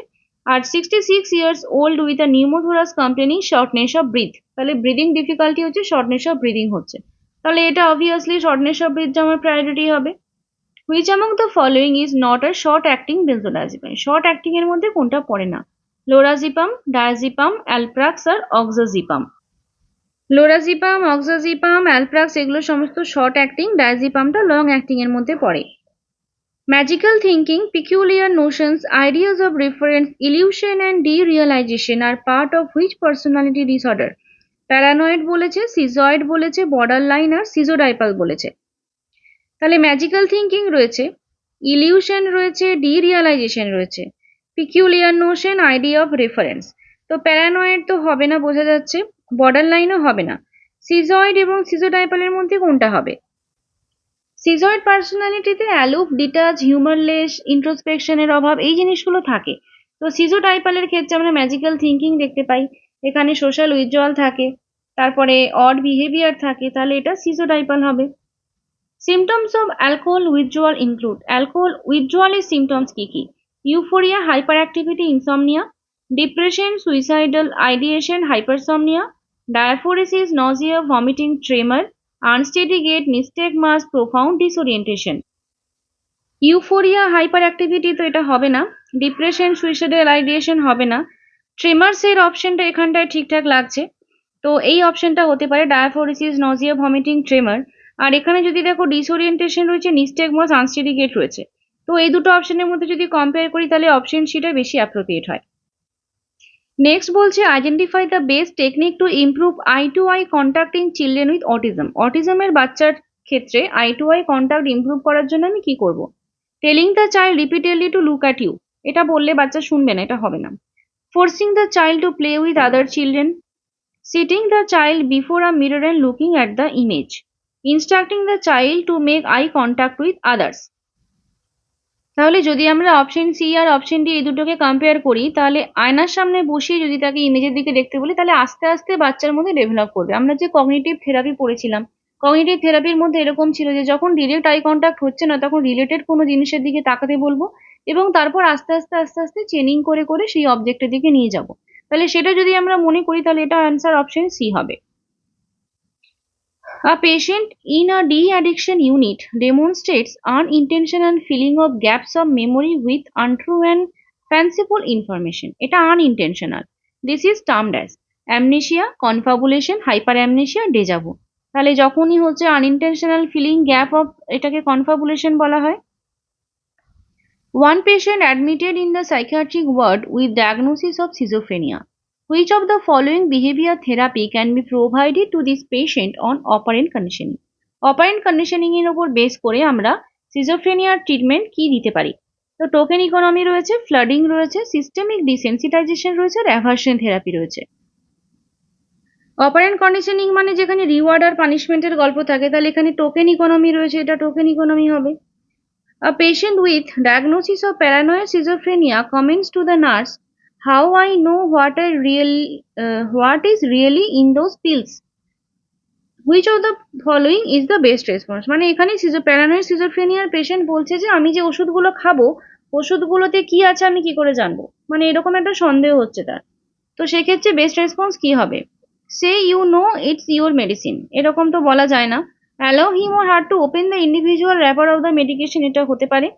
আর 66 years old with a pneumothorax complaining shortness of breath. তাহলে ব্রিদিং ডিফিকাল্টি হচ্ছে, শর্টনেস অফ ব্রিদিং হচ্ছে। তাহলে এটা অবভিয়াসলি শর্টনেস অফ ব্রিথ আমার প্রায়োরিটি হবে। Which among the following is not a short acting benzodiazepine? Short acting এর মধ্যে কোনটা পড়ে না? লোরাজিপাম, ডায়াজিপাম, অ্যালপ্রাক্স আর অক্সাজিপাম। লোরাজিপাম, অক্সাজিপাম, অ্যালপ্রাক্স এগুলো সমস্ত শর্ট অ্যাক্টিং, ডায়াজিপামটা লং অ্যাক্টিং এর মধ্যে পড়ে। Magical thinking, peculiar notions, ideas of reference, illusion and derealisation are part of which personality disorder? Paranoid বলেছে, সিজয়েড বলেছে, বর্ডার লাইন আর সিজোডাইপাল বলেছে। তাহলে ম্যাজিক্যাল থিঙ্কিং রয়েছে, ইলিউশন রয়েছে, ডিরিয়ালাইজেশন রয়েছে, peculiar notion, idea of reference. তো প্যারানয়েড তো হবে না বোঝা যাচ্ছে, বর্ডার লাইনও হবে না। সিজয়েড এবং সিজোডাইপালের মধ্যে কোনটা হবে? সিজয়েড পার্সোনালিটিতে অ্যালুপ, ডিটাচ, হিউমারলেস, ইন্ট্রোস্পেকশনের অভাব, এই জিনিসগুলো থাকে। তো সিজোডাইপালের ক্ষেত্রে আমরা ম্যাজিক্যাল থিঙ্কিং দেখতে পাই, এখানে সোশ্যাল উইথড্রয়াল থাকে, তারপরে অড বিহেভিয়ার থাকে, তাহলে এটা সিজোডাইপাল হবে। Symptoms of alcohol withdrawal include, alcohol উইথড্রয়ালের সিমটমস কি কি? Euphoria, hyper activity, insomnia, depression, suicidal ideation, hypersomnia, diaphoresis, nausea, vomiting, tremor, unsteady gait, nystagmus, profound disorientation. Euphoria, hyper activity তো এটা হবে না, ডিপ্রেশন, সুইসাইডাল আইডিয়েশন হবে না, ট্রেমার্স এর অপশনটা এখানটায় ঠিকঠাক লাগছে, তো এই অপশনটা হতে পারে ডায়াফোরেসিস, নজিয়া, ভমিটিং, ট্রেমার। আর এখানে যদি দেখো ডিসওরিয়েন্টেশন রয়েছে, নিস্টেগমাস, আনস্টেডি গেট রয়েছে। তো এই দুটো অপশনের মধ্যে যদি কম্পেয়ার করি তাহলে অপশন সিটা বেশি অ্যাপ্রোপ্রিয়েট হয়। নেক্সট বলছে identify the best technique to improve eye to eye contact in children with autism. অটিজমের বাচ্চার ক্ষেত্রে eye to eye contact improve করার জন্য আমি কি করব? Telling the child repeatedly to look at you, এটা বললে বাচ্চা শুনবে না, এটা হবে না। Forcing the child to play with other children, sitting the child before a mirror and looking at the image, instructing the child to make eye contact with others. তাহলে যদি আমরা অপশন সি আর অপশন ডি এই দুটোকে compare করি, তাহলে আয়নার সামনে বসিয়ে যদি তাকে ইমেজের দিকে দেখতে বলি, তাহলে আস্তে আস্তে বাচ্চার মধ্যে ডেভেলপ করবে। আমরা যে কগনিটিভ থেরাপি পড়েছিলাম, কগনিটিভ থেরাপির মধ্যে এরকম ছিল যে যখন ডিরেক্ট আই কন্ট্যাক্ট হচ্ছে না তখন রিলেটেড কোনো জিনিসের দিকে তাকাতে বলবো এবং তারপর আস্তে আস্তে আস্তে আস্তে চেনিং করে করে সেই অবজেক্টের দিকে নিয়ে যাব। তাহলে সেটা যদি আমরা মনে করি তাহলে এটা আনসার অপশন সি হবে। A patient in a de-addiction unit demonstrates unintentional filling of gaps of memory with untrue and fanciful information. এটা unintentional. This is termed as amnesia, confabulation, hyperamnesia, deja vu. তাহলে যখনই হচ্ছে unintentional filling gap of, এটাকে confabulation বলা হয়। One patient admitted in the psychiatric ward with diagnosis of schizophrenia. Which of the following behavior therapy can be provided to this patient on operant conditioning? Operant conditioning এর উপর base করে আমরা সিজোফ্রেনিয়ার treatment কি দিতে পারি? তো টোকেন ইকোনমি রয়েছে, flooding রয়েছে, সিস্টেমিক ডিসেন্সিটাইজেশন রয়েছে আর অ্যাভার্সন থেরাপি রয়েছে। অপারেন্ট কন্ডিশনিং মানে যেখানে রিওয়ার্ড আর পানিশমেন্টের গল্প থাকে, তাহলে এখানে টোকেন ইকোনমি রয়েছে, এটা টোকেন ইকোনমি হবে। A patient with diagnosis of paranoid schizophrenia comments to the nurse, "How I know what is really in those pills? Which of the following is the best response?" মানে এখানে paranoid সিজোফ্রেনিয়ার patient বলছে যে আমি যে ওষুধগুলো খাবো ওষুধগুলোতে কি আছে আমি কি করে জানবো, মানে এরকম একটা সন্দেহ হচ্ছে তার। তো সেক্ষেত্রে বেস্ট রেসপন্স কি হবে? Say you know it's your medicine, এরকম তো বলা যায় না। Allow him or her to open the individual wrapper of the medication, এটা হতে পারে।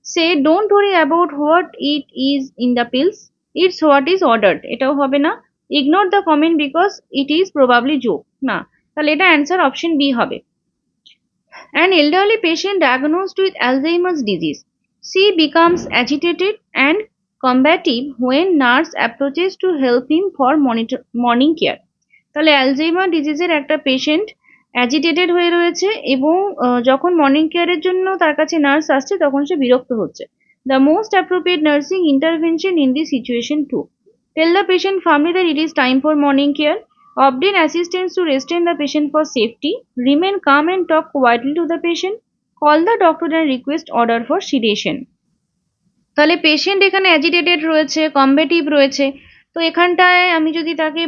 Say don't worry about what it is in the pills, it's what is ordered, এটাও হবে না। Ignore the comment because it is probably joke, না, তাহলে এটা answer option B হবে। An elderly patient diagnosed with Alzheimer's disease. She becomes agitated and combative when nurse approaches to help him for morning care. তাহলে Alzheimer ডিজিজের একটা patient agitated হয়ে রয়েছে এবং যখন মর্নিং কেয়ারের জন্য তার কাছে নার্স আসছে তখন সে বিরক্ত হচ্ছে। The most appropriate nursing intervention in this situation to: tell the patient firmly that it is time for morning care, obtain assistance to restrain the patient for safety, remain calm and talk quietly to the patient, call the doctor and request order for sedation. তাহলে patient এখানে agitated রয়েছে, কম্বেটিভ রয়েছে। তো এখানটায় আমি যদি তাকে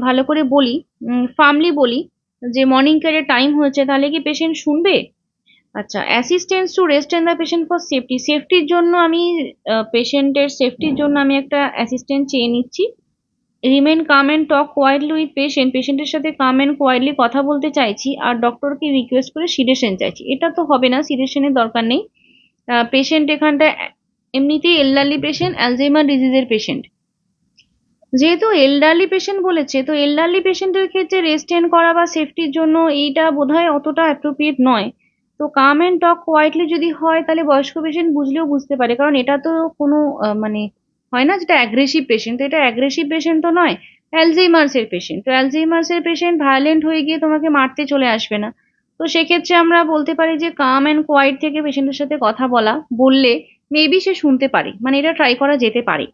ভালো করে বলি, ফার্মলি বলি যে মর্নিং কেয়ারের টাইম হয়েছে, তাহলে কি পেশেন্ট শুনবে? আচ্ছা, assistance to restrain the patient for safety, সেফটির জন্য আমি পেশেন্টের সেফটির জন্য আমি একটা অ্যাসিস্ট্যান্ট চেয়ে নিচ্ছি। Remain calm and talk quietly with patient, পেশেন্টের সাথে কাম অ্যান্ড কোয়াইটলি কথা বলতে চাইছি আর ডক্টরকে রিকোয়েস্ট করে সিডেশন চাইছি, এটা তো হবে না, সিডেশনের দরকার নেই। পেশেন্ট এখানটা এমনিতেই এলডারলি পেশেন্ট, অ্যালজাইমার ডিজিজের পেশেন্ট, যেহেতু এলডারলি পেশেন্ট বলেছে তো এলডারলি পেশেন্টের ক্ষেত্রে রেস্টেন করা বা সেফটির জন্য এইটা বোধহয় অতটা অ্যাপ্রোপ্রিয়েট নয়। তো কাম অ্যান্ড টক কোয়াইটলি যদি হয় তাহলে বয়স্ক পেশেন্ট বুঝলেও বুঝতে পারে, কারণ এটা তো কোনো মানে হয় না যেটা অ্যাগ্রেসিভ পেশেন্ট, তো এটা অ্যাগ্রেসিভ পেশেন্ট তো নয়, অ্যালজাইমার্সের পেশেন্ট। তো অ্যালজাইমার্সের পেশেন্ট ভায়োলেন্ট হয়ে গিয়ে তোমাকে মারতে চলে আসবে না। তো সেক্ষেত্রে আমরা বলতে পারি যে কাম অ্যান্ড কোয়াইট থেকে পেশেন্টের সাথে কথা বললে মেবি সে শুনতে পারে, মানে এটা ট্রাই করা যেতে পারে।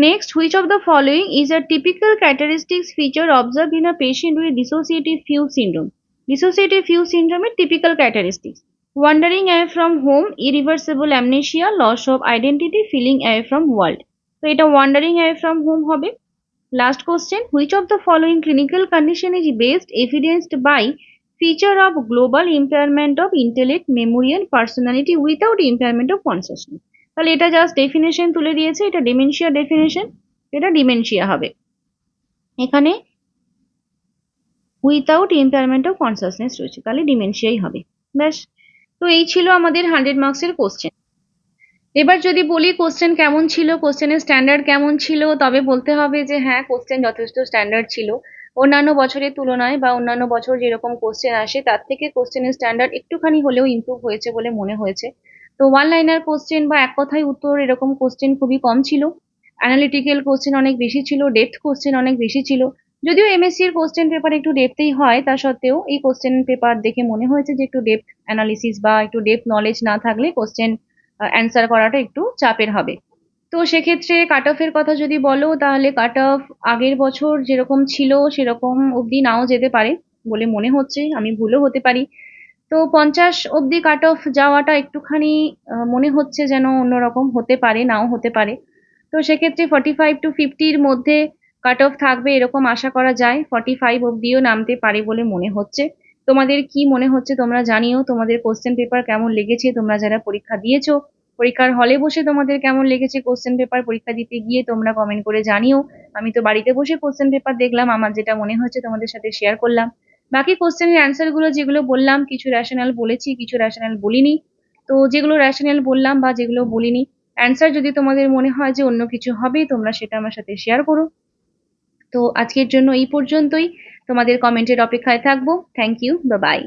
Next, which of the following is a typical characteristics feature observed in a patient with dissociative fugue syndrome? Dissociative fugue syndrome এর typical characteristics: wandering away from home, irreversible amnesia, loss of identity, feeling away from world. তো এটা wandering away from home হবে। Last question, which of the following clinical condition is best evidenced by feature of global impairment of intellect, memory and personality without impairment of consciousness? তাহলে এটা just definition তুলে দিয়েছে, এটা dementia definition, এটা dementia হবে। এখানে without impairment of consciousness রয়েছে, তাহলে ডিমেনশিয়াই হবে। ব্যাস, তো এই ছিল আমাদের 100 মার্কসের কোশ্চেন। এবার যদি বলি কোশ্চেন কেমন ছিল, কোশ্চেনের স্ট্যান্ডার্ড কেমন ছিল, তবে বলতে হবে যে হ্যাঁ, কোশ্চেন যথেষ্ট স্ট্যান্ডার্ড ছিল। অন্যান্য বছরের তুলনায় বা অন্যান্য বছর যেরকম কোশ্চেন আসে তার থেকে কোশ্চেনের স্ট্যান্ডার্ড একটুখানি হলেও ইমপ্রুভ হয়েছে বলে মনে হয়েছে। তো ওয়ান লাইনার কোশ্চেন বা এক কথায় উত্তর এরকম কোশ্চেন খুবই কম ছিল, অ্যানালিটিক্যাল কোশ্চেন অনেক বেশি ছিল, ডেপথ কোশ্চেন অনেক বেশি ছিল। যদিও এমএসসি এর কোশ্চেন পেপার একটু ডেপথেই হয়, তা সত্ত্বেও এই কোশ্চেন পেপার দেখে মনে হয়েছে যে একটু ডেপথ অ্যানালিসিস বা একটু ডেপথ নলেজ না থাকলে কোশ্চেন অ্যান্সার করাটা একটু চাপের হবে। তো সেক্ষেত্রে কাট অফের কথা যদি বলো তাহলে কাট অফ আগের বছর যেরকম ছিল সেরকম অবধি নাও যেতে পারে বলে মনে হচ্ছে, আমি ভুলও হতে পারি। তো 50 অবধি কাট অফ যাওয়াটা একটুখানি মনে হচ্ছে যেন অন্যরকম হতে পারে, নাও হতে পারে। তো সেক্ষেত্রে 45 to 50-র মধ্যে কাট অফ থাকবে এরকম আশা করা যায়, 45 অবধিও নামতে পারে বলে মনে হচ্ছে। তোমাদের কি মনে হচ্ছে তোমরা জানিও, তোমাদের কোশ্চেন পেপার কেমন লেগেছে, তোমরা যারা পরীক্ষা দিয়েছো পরীক্ষার হলে বসে তোমাদের কেমন লেগেছে কোশ্চেন পেপার, পরীক্ষা দিতে গিয়ে তোমরা কমেন্ট করে জানিও। আমি তো বাড়িতে বসে কোশ্চেন পেপার দেখলাম, আমার যেটা মনে হচ্ছে তোমাদের সাথে শেয়ার করলাম। বাকি কোশ্চেনের অ্যান্সার গুলো যেগুলো বললাম, কিছু রেশনাল বলেছি, কিছু রেশনাল বলিনি। তো যেগুলো রেশনাল বললাম বা যেগুলো বলিনি, অ্যান্সার যদি তোমাদের মনে হয় যে অন্য কিছু হবে তোমরা সেটা আমার সাথে শেয়ার করো। তো আজকের জন্য এই পর্যন্তই, তোমাদের কমেন্টের অপেক্ষায় থাকবো। Thank you, bye by.